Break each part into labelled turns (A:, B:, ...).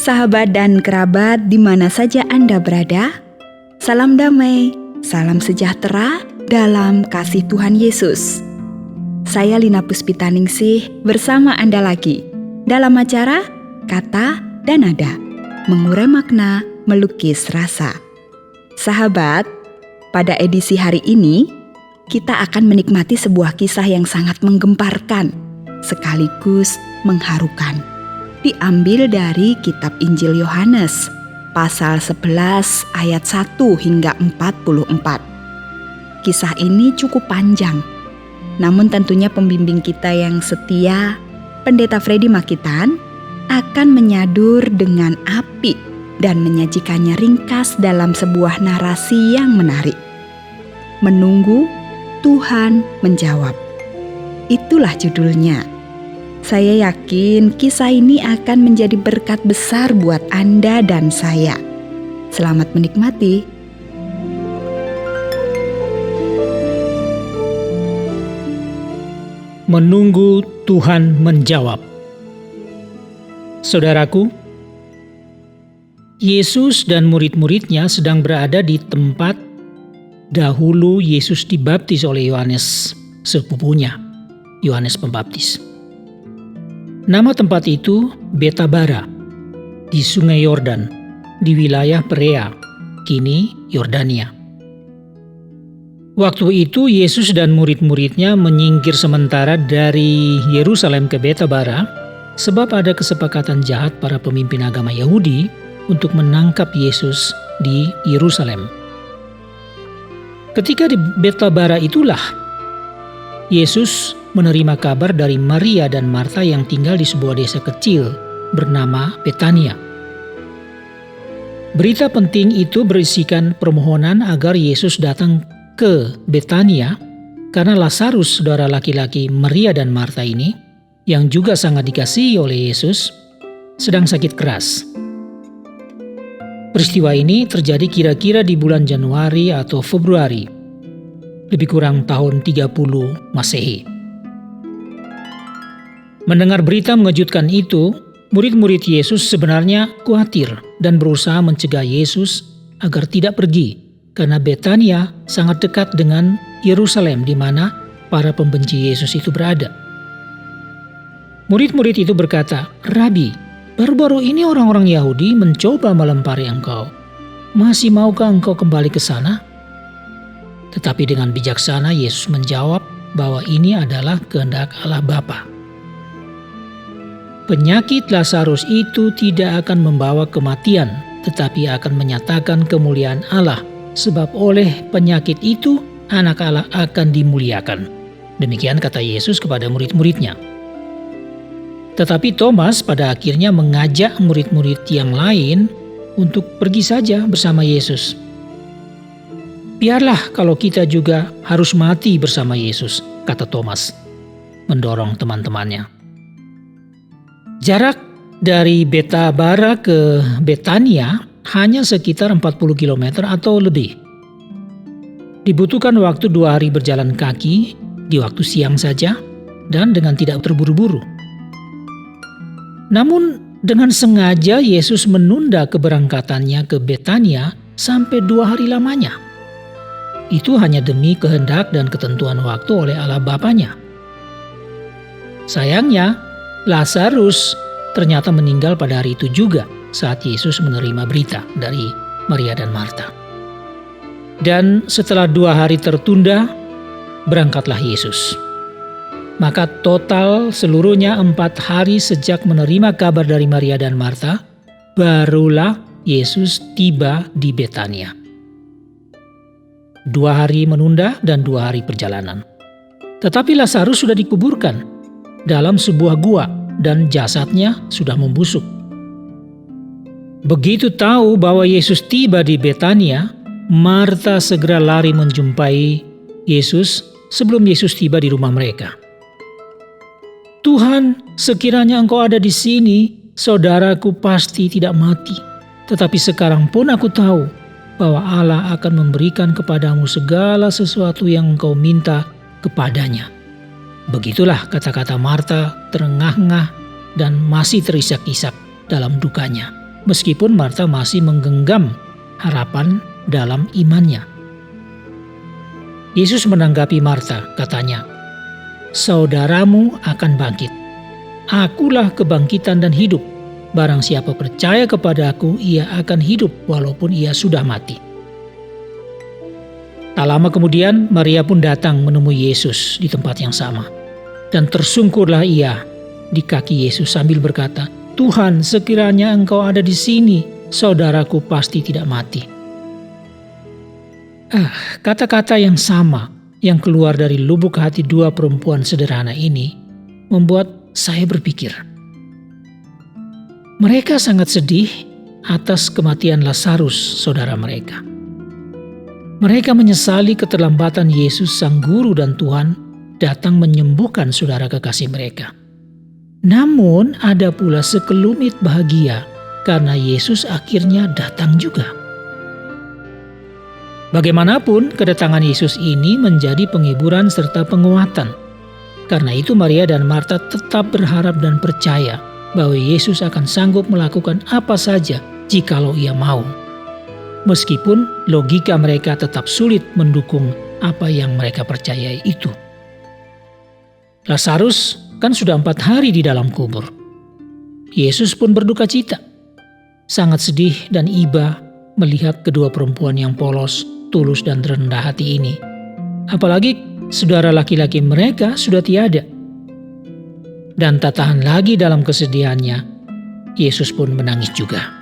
A: sahabat dan kerabat di mana saja Anda berada. Salam damai, salam sejahtera dalam kasih Tuhan Yesus. Saya Lina Puspitaningsih bersama Anda lagi dalam acara Kata dan Nada, mengurai makna, melukis rasa. Sahabat, pada edisi hari ini kita akan menikmati sebuah kisah yang sangat menggemparkan sekaligus mengharukan. Diambil dari kitab Injil Yohanes, pasal 11 ayat 1 hingga 44. Kisah ini cukup panjang, namun tentunya pembimbing kita yang setia, Pendeta Freddy Makitan, akan menyadur dengan apik dan menyajikannya ringkas dalam sebuah narasi yang menarik. Menunggu Tuhan menjawab. Itulah judulnya. Saya yakin kisah ini akan menjadi berkat besar buat Anda dan saya. Selamat menikmati.
B: Menunggu Tuhan menjawab. Saudaraku, Yesus dan murid-muridnya sedang berada di tempat dahulu Yesus dibaptis oleh Yohanes, sepupunya, Yohanes Pembaptis. Nama tempat itu Betabara, di Sungai Yordan, di wilayah Perea, kini Yordania. Waktu itu Yesus dan murid-muridnya menyingkir sementara dari Yerusalem ke Betabara, sebab ada kesepakatan jahat para pemimpin agama Yahudi untuk menangkap Yesus di Yerusalem. Ketika di Betabara itulah Yesus menerima kabar dari Maria dan Marta yang tinggal di sebuah desa kecil bernama Betania. Berita penting itu berisikan permohonan agar Yesus datang ke Betania karena Lazarus, saudara laki-laki Maria dan Marta ini, yang juga sangat dikasihi oleh Yesus, sedang sakit keras. Peristiwa ini terjadi kira-kira di bulan Januari atau Februari, lebih kurang tahun 30 Masehi. Mendengar berita mengejutkan itu, murid-murid Yesus sebenarnya khawatir dan berusaha mencegah Yesus agar tidak pergi, karena Betania sangat dekat dengan Yerusalem di mana para pembenci Yesus itu berada. Murid-murid itu berkata, "Rabi, baru-baru ini orang-orang Yahudi mencoba melempari engkau. Masih maukah engkau kembali ke sana?" Tetapi dengan bijaksana Yesus menjawab bahwa ini adalah kehendak Allah Bapa. Penyakit Lazarus itu tidak akan membawa kematian, tetapi akan menyatakan kemuliaan Allah, sebab oleh penyakit itu anak Allah akan dimuliakan. Demikian kata Yesus kepada murid-muridnya. Tetapi Thomas pada akhirnya mengajak murid-murid yang lain untuk pergi saja bersama Yesus. "Biarlah kalau kita juga harus mati bersama Yesus," kata Thomas, mendorong teman-temannya. Jarak dari Betabara ke Betania hanya sekitar 40 km atau lebih. Dibutuhkan waktu 2 hari berjalan kaki di waktu siang saja dan dengan tidak terburu-buru. Namun dengan sengaja Yesus menunda keberangkatannya ke Betania sampai 2 hari lamanya. Itu hanya demi kehendak dan ketentuan waktu oleh Allah Bapanya. Sayangnya, Lazarus ternyata meninggal pada hari itu juga saat Yesus menerima berita dari Maria dan Marta. Dan setelah 2 hari tertunda, berangkatlah Yesus. Maka total seluruhnya 4 hari sejak menerima kabar dari Maria dan Marta, barulah Yesus tiba di Betania. 2 hari menunda dan 2 hari perjalanan. Tetapi Lazarus sudah dikuburkan dalam sebuah gua dan jasadnya sudah membusuk. Begitu tahu bahwa Yesus tiba di Betania, Marta segera lari menjumpai Yesus sebelum Yesus tiba di rumah mereka. "Tuhan, sekiranya Engkau ada di sini, saudaraku pasti tidak mati. Tetapi sekarang pun aku tahu bahwa Allah akan memberikan kepadamu segala sesuatu yang engkau minta kepadanya." Begitulah kata-kata Marta terengah-engah dan masih terisak-isak dalam dukanya. meskipun Marta masih menggenggam harapan dalam imannya. Yesus menanggapi Marta, katanya, "Saudaramu akan bangkit. Akulah kebangkitan dan hidup. Barang siapa percaya kepada Aku, ia akan hidup walaupun ia sudah mati." Tak lama kemudian, Maria pun datang menemui Yesus di tempat yang sama. Dan tersungkurlah ia di kaki Yesus sambil berkata, "Tuhan, sekiranya Engkau ada di sini, saudaraku pasti tidak mati." Kata-kata yang sama yang keluar dari lubuk hati dua perempuan sederhana ini membuat saya berpikir. Mereka sangat sedih atas kematian Lazarus, saudara mereka. Mereka menyesali keterlambatan Yesus, Sang Guru dan Tuhan, datang menyembuhkan saudara kekasih mereka. Namun ada pula sekelumit bahagia karena Yesus akhirnya datang juga. Bagaimanapun, kedatangan Yesus ini menjadi penghiburan serta penguatan. Karena itu Maria dan Marta tetap berharap dan percaya bahwa Yesus akan sanggup melakukan apa saja jikalau Ia mau. Meskipun logika mereka tetap sulit mendukung apa yang mereka percayai itu. Lazarus kan sudah 4 hari di dalam kubur. Yesus pun berduka cita. Sangat sedih dan iba melihat kedua perempuan yang polos, tulus dan rendah hati ini. Apalagi saudara laki-laki mereka sudah tiada. Dan tak tahan lagi dalam kesedihannya, Yesus pun menangis juga.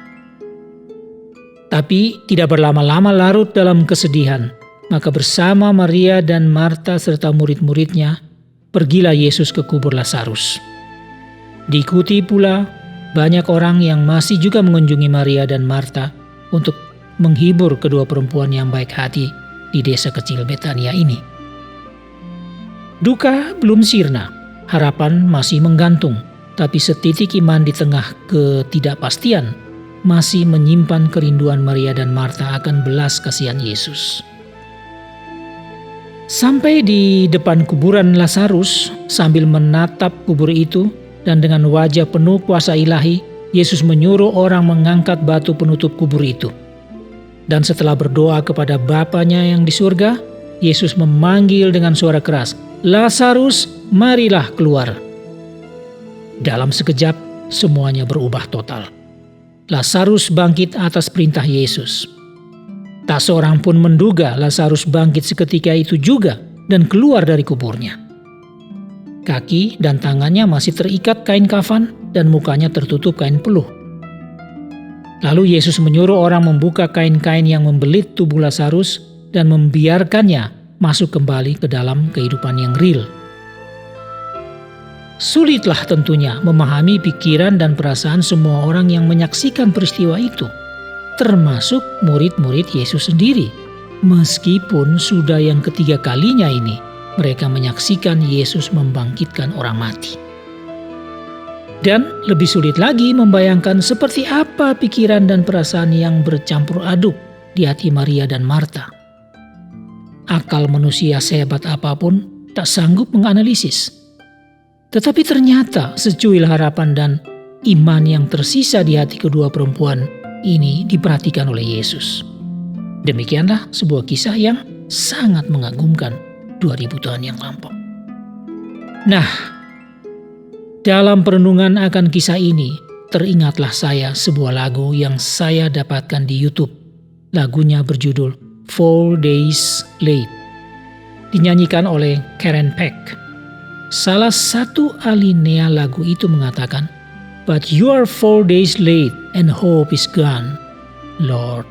B: Tapi tidak berlama-lama larut dalam kesedihan, maka bersama Maria dan Marta serta murid-muridnya, pergilah Yesus ke kubur Lazarus. Diikuti pula banyak orang yang masih juga mengunjungi Maria dan Marta untuk menghibur kedua perempuan yang baik hati di desa kecil Betania ini. Duka belum sirna, harapan masih menggantung, tapi setitik iman di tengah ketidakpastian masih menyimpan kerinduan Maria dan Marta akan belas kasihan Yesus. Sampai di depan kuburan Lazarus, sambil menatap kubur itu dan dengan wajah penuh kuasa ilahi, Yesus menyuruh orang mengangkat batu penutup kubur itu. Dan setelah berdoa kepada Bapanya yang di surga, Yesus memanggil dengan suara keras, "Lazarus, marilah keluar." Dalam sekejap, semuanya berubah total. Lazarus bangkit atas perintah Yesus. Tak seorang pun menduga Lazarus bangkit seketika itu juga dan keluar dari kuburnya. Kaki dan tangannya masih terikat kain kafan dan mukanya tertutup kain peluh. Lalu Yesus menyuruh orang membuka kain-kain yang membelit tubuh Lazarus dan membiarkannya masuk kembali ke dalam kehidupan yang real. Sulitlah tentunya memahami pikiran dan perasaan semua orang yang menyaksikan peristiwa itu, termasuk murid-murid Yesus sendiri. Meskipun sudah yang ketiga kalinya ini mereka menyaksikan Yesus membangkitkan orang mati. Dan lebih sulit lagi membayangkan seperti apa pikiran dan perasaan yang bercampur aduk di hati Maria dan Marta. Akal manusia sehebat apapun tak sanggup menganalisis. Tetapi ternyata secuil harapan dan iman yang tersisa di hati kedua perempuan ini diperhatikan oleh Yesus. Demikianlah sebuah kisah yang sangat mengagumkan 2000 tahun yang lampau. Nah, dalam perenungan akan kisah ini, teringatlah saya sebuah lagu yang saya dapatkan di YouTube. Lagunya berjudul 4 Days Late, dinyanyikan oleh Karen Peck. Salah satu alinea lagu itu mengatakan, "But you are 4 days late and hope is gone, Lord.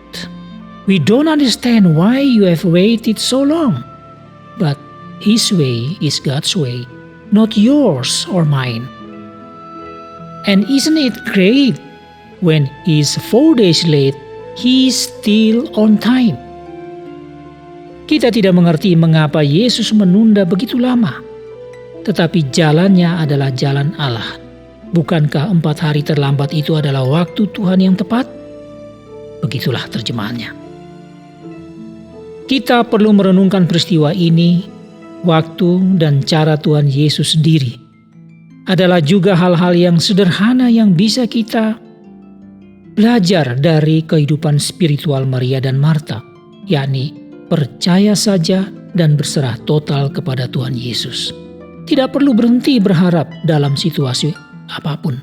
B: We don't understand why you have waited so long, but His way is God's way, not yours or mine. And isn't it great when He's 4 days late, He's still on time." Kita tidak mengerti mengapa Yesus menunda begitu lama, tetapi jalannya adalah jalan Allah. Bukankah 4 hari terlambat itu adalah waktu Tuhan yang tepat? Begitulah terjemahannya. Kita perlu merenungkan peristiwa ini, waktu dan cara Tuhan Yesus sendiri. Adalah juga hal-hal yang sederhana yang bisa kita belajar dari kehidupan spiritual Maria dan Marta, yakni percaya saja dan berserah total kepada Tuhan Yesus. Tidak perlu berhenti berharap dalam situasi apapun.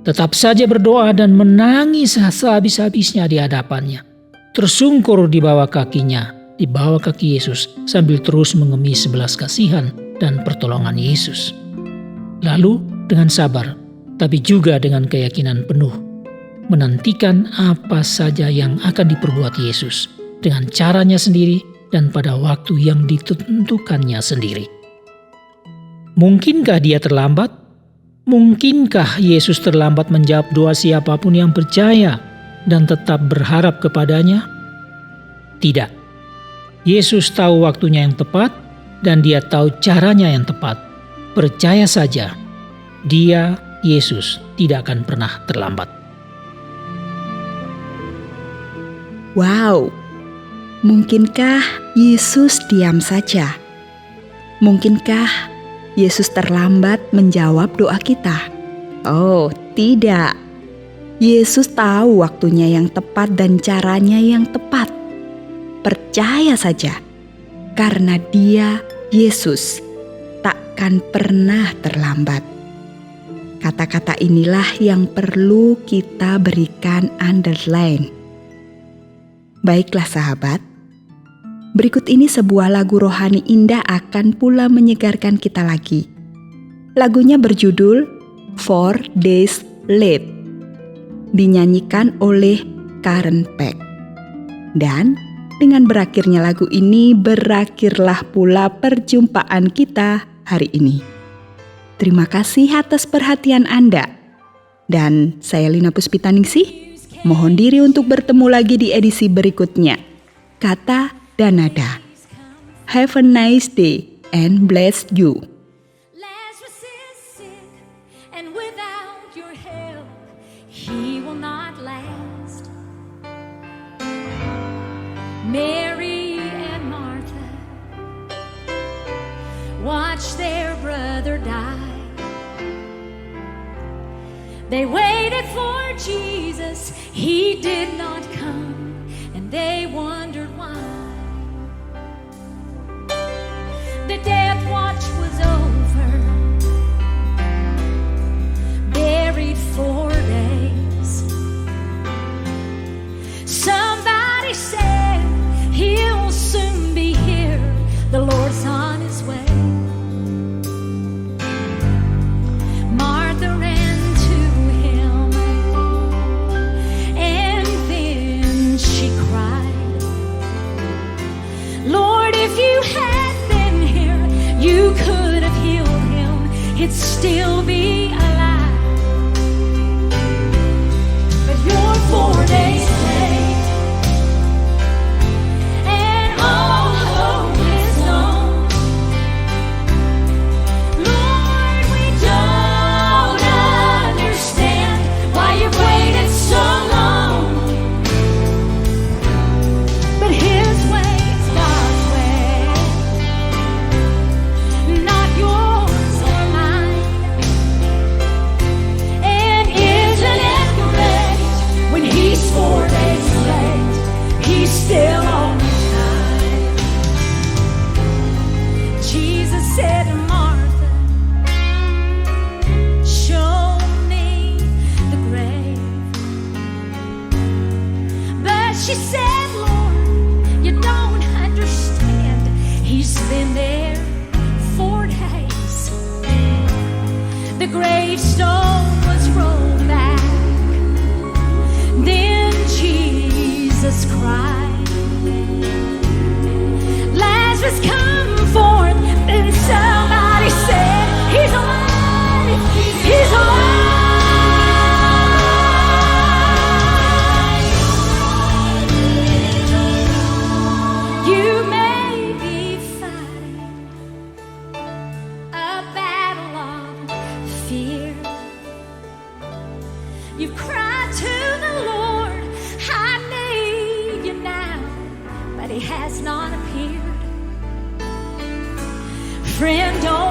B: Tetap saja berdoa dan menangis sehabis-habisnya di hadapannya. Tersungkur di bawah kakinya, di bawah kaki Yesus, sambil terus mengemis belas kasihan dan pertolongan Yesus. Lalu dengan sabar, tapi juga dengan keyakinan penuh, menantikan apa saja yang akan diperbuat Yesus dengan caranya sendiri dan pada waktu yang ditentukannya sendiri. Mungkinkah dia terlambat? Mungkinkah Yesus terlambat menjawab doa siapapun yang percaya dan tetap berharap kepadanya? Tidak. Yesus tahu waktunya yang tepat dan dia tahu caranya yang tepat. Percaya saja, dia, Yesus, tidak akan pernah terlambat.
A: Wow, mungkinkah Yesus diam saja? Mungkinkah Yesus terlambat menjawab doa kita? Oh, tidak. Yesus tahu waktunya yang tepat dan caranya yang tepat. Percaya saja, karena Dia, Yesus, takkan pernah terlambat. Kata-kata inilah yang perlu kita berikan underline. Baiklah sahabat, berikut ini sebuah lagu rohani indah akan pula menyegarkan kita lagi. Lagunya berjudul 4 Days Late, dinyanyikan oleh Karen Peck. Dan dengan berakhirnya lagu ini, berakhirlah pula perjumpaan kita hari ini. Terima kasih atas perhatian Anda. Dan saya Lina Puspitaningsih, mohon diri untuk bertemu lagi di edisi berikutnya. Kata dan nada. Have a nice day and bless you.
C: Lazarus is sick, and without your help, he will not last. Mary and Martha watched their brother die. They waited for Jesus, he did not come, and they wondered why. The death watch was over, buried 4 days. Somebody said he'll soon be here, the Lord's on his way. Martha ran to him, and then she cried, Lord, if you had been here, you could have healed him, he'd still be alive. But you're 4 days late, and all hope is gone. Lord, we don't understand why you've waited so long. But his way is God's way, not yours or mine. And isn't it great when he's 4 days late, he's still on time. Jesus said to Martha, show me the grave. But she said, Lord, you don't understand. He's been there 4 days. The gravestone was rolled back. Then Jesus cried, Lazarus, come forth. Then somebody said, he's alive, he's alive. You may be fighting a battle of fear. You've cried to the Lord, I need you now, but he has not appeared. Friend, don't